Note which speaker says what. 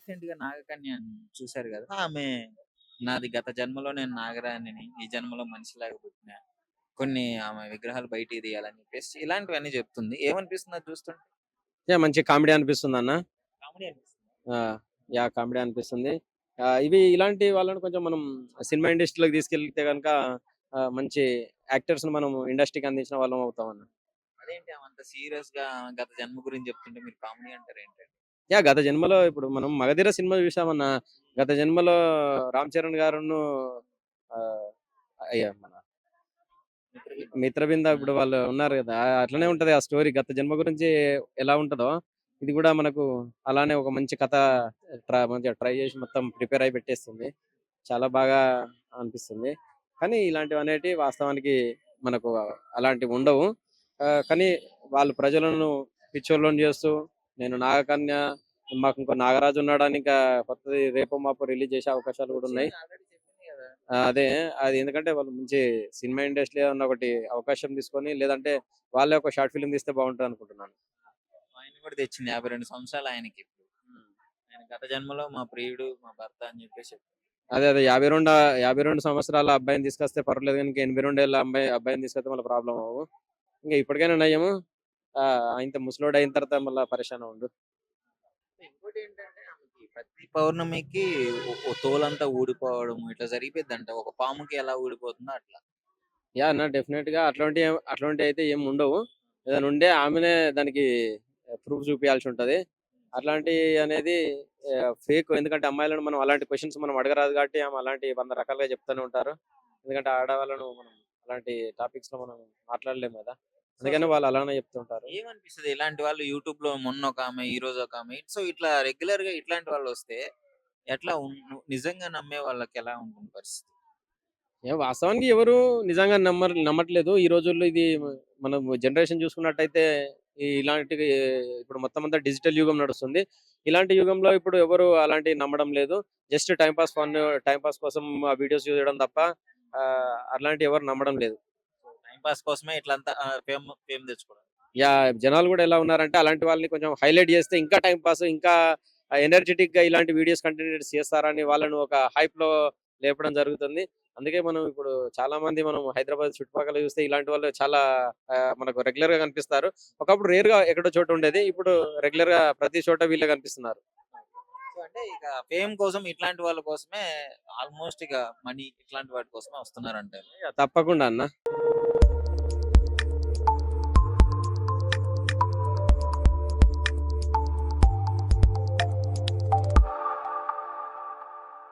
Speaker 1: రీసెంట్‌గా నాగకన్యని చూసారు గదా! ఆమె నాది గత జన్మలో నేను నాగరాణిని, ఈ జన్మలో మనిషిలాగా పుట్టినా. కొన్ని ఆమె విగ్రహాలు బయటికి తీయాలని చెప్పేసి ఇలాంటివన్నీ చెప్తుంది. ఏమనిపిస్తుంది అది చూస్తుంటే?
Speaker 2: మంచి కామెడీ అనిపిస్తుందన్న.
Speaker 1: కామెడీ అనిపిస్తుందా?
Speaker 2: ఆ! కామెడీ అనిపిస్తుంది. ఇవి ఇలాంటి వాళ్ళని కొంచెం మనం సినిమా ఇండస్ట్రీలోకి తీసుకెళ్తే గనక మంచి యాక్టర్స్‌ని మనం ఇండస్ట్రీకి అందించిన వాళ్ళం అవుతామన్న.
Speaker 1: అదేంటి ఆమె అంత సీరియస్‌గా గత జన్మ గురించి చెప్తుంటే మీరు కామెడీ అంటారేంటండి?
Speaker 2: గత జన్మలో ఇప్పుడు మనం 'మగధీర' సినిమా చూసామన్న. గత జన్మలో 'రామ్ చరణ్' గారును ఆహ్, మన
Speaker 1: 'మిత్రవింద'.
Speaker 2: 'మిత్రవింద' ఇప్పుడు
Speaker 1: హ్మ్.
Speaker 2: వాళ్ళు ఉన్నారు గదా! అట్లనే
Speaker 1: అదే.
Speaker 2: ఉంటది ఆ స్టోరీ. గత జన్మ గురించి ఎలా ఉంటదో, ఇది గూడా మనకు అలానే ఒక మంచి కథ మంచిగా ట్రై చేసి మొత్తం ప్రిపేర్ అయ్యి పెట్టేస్తుంది. చాలా బాగా అనిపిస్తుంది. కానీ ఇలాంటివనేటివి వాస్తవానికి మనకు అలాంటివుండవు. కానీ వాళ్ళు ప్రజలను పిచ్చోళ్ళని చేస్తూ, నేను నాగకన్య, మాకు ఇంకో నాగరాజు ఉన్నాడని ఇంకా కొత్తది రేపో మాపో రిలీజ్ చేసే అవకాశాలు గూడా ఉన్నాయి.
Speaker 1: వచ్చింది ఆల్రెడీ చెప్పింది గదా!
Speaker 2: అదే. అది ఎందుకంటే వాళ్ళు మంచి సినిమా ఇండస్ట్రీలో ఏదన్నా ఒకటి అవకాశం తీసుకొని, లేదంటే వాళ్ళే ఒక షార్ట్ ఫిల్మ్ తీస్తే బావుంటదనుకుంటున్నాను.
Speaker 1: ఆయన కూడా తెచ్చింది 52 సంవత్సరాలు ఆయనకి ఇప్పుడు. ఆయన గత జన్మలో మా ప్రియుడు, మా భర్త అని చెప్పేసి చెప్పింది.
Speaker 2: అదే. 52 సంవత్సరాల అబ్బాయిని తీసుకొస్తే పర్వాలేదు గానీ, ఇంకా 82 ఏళ్ల అబ్బాయిని తీసుకొస్తే మళ్ళా ప్రాబ్లమ్ అవ్వు. ఇంక ఇప్పటికైనా నయము. ఇంత ముసలోడయిన తర్వాత మళ్ళా పరేషాన్ అవ్వుండు.
Speaker 1: ఇంకోటేంటంటే ఆమెకి ప్రతి పౌర్ణమికి ఓ తోలంతా ఊడిపోవడం ఇట్లా జరిగిపోద్దంట. ఒక పాముకి ఎలా ఊడిపోతుందో అట్లా.
Speaker 2: డెఫినెట్‌గా అట్లాంటియయితే ఏమి ఉండవు. ఏదైనా ఉంటే ఆమెనే దానికి ప్రూఫ్ చూపియాల్సుంటది. అట్లాంటియి అనేది ఫేక్. ఎందుకంటే అమ్మాయిలను మనం అలాంటి క్వెషన్స్ మనం అడగరాదు కాబట్టి ఆమె అలాంటి 100 రకాలుగా చెప్తూనే ఉంటారు. ఎందుకంటే ఆడవాళ్ళను మనం అలాంటి టాపిక్స్‌లో మనం మాట్లాడలేము గదా!
Speaker 1: సో,
Speaker 2: అందుకని వాళ్ళు అలానే చెప్తుంటారు.
Speaker 1: ఏమనిపిస్తది ఇలాంటి వాళ్ళు యూట్యూబ్‌లో మొన్నొకామె, ఈరోజు ఒకామె సో, ఇట్లా రెగ్యులర్‌గా ఇట్లాంటి వాళ్ళొస్తే ఎట్లా నిజంగా నమ్మే వాళ్ళకెలా ఉంటుంది పరిస్థితి?
Speaker 2: వాస్తవానికి ఎవరు నిజంగా నమ్మట్లేదు. ఈ రోజుల్లో ఇది మనం జనరేషన్ చూసుకున్నట్టయితే ఇలాంటివి ఇప్పుడు మొత్తం అంతా డిజిటల్ యుగం నడుస్తుంది. ఇలాంటి యుగంలో ఇప్పుడు ఎవరు అలాంటివి నమ్మడం లేదు. జస్ట్ టైమ్ పాస్ కోసం ఆ వీడియోస్ చూడడం తప్ప అట్లాంటివి ఎవరు నమ్మడం లేదు.
Speaker 1: సో, టైమ్ పాస్ కోసమే ఇట్లంతా ఫేమ్ తెచ్చుకోవడం.
Speaker 2: జనాలు గూడా ఎలా ఉన్నారంటే అలాంటి వాళ్ళని కొంచెం హైలైట్ జేస్తే ఇంకా టైమ్ పాస్, ఇంకా ఎనర్జిటిక్‌గా ఇలాంటి వీడియోస్ కంటెంట్స్ చేస్తారని వాళ్ళను ఒక హైప్‌లో లేపడం జరుగుతుంది. అందుకే మనం ఇప్పుడు చాలా మంది మనం హైదరాబాద్ చుట్టుపక్కల చూస్తే ఇలాంటి వాళ్ళు చాలా మనకు రెగ్యులర్‌గా కనిపిస్తారు. ఒకప్పుడు రేర్‌గా ఎక్కడో చోట ఉండేది. ఇప్పుడు రెగ్యులర్‌గా ప్రతి చోట వీళ్ళే కనిపిస్తున్నారు.
Speaker 1: సో, అంటే ఇక ఫేమ్ కోసం ఇట్లాంటి వాళ్ళ కోసమే ఆల్‌మోస్ట్ ఇక మనీ ఇట్లాంటి వాటి కోసమే వస్తున్నారంటారు.
Speaker 2: తప్పకుండా అన్న.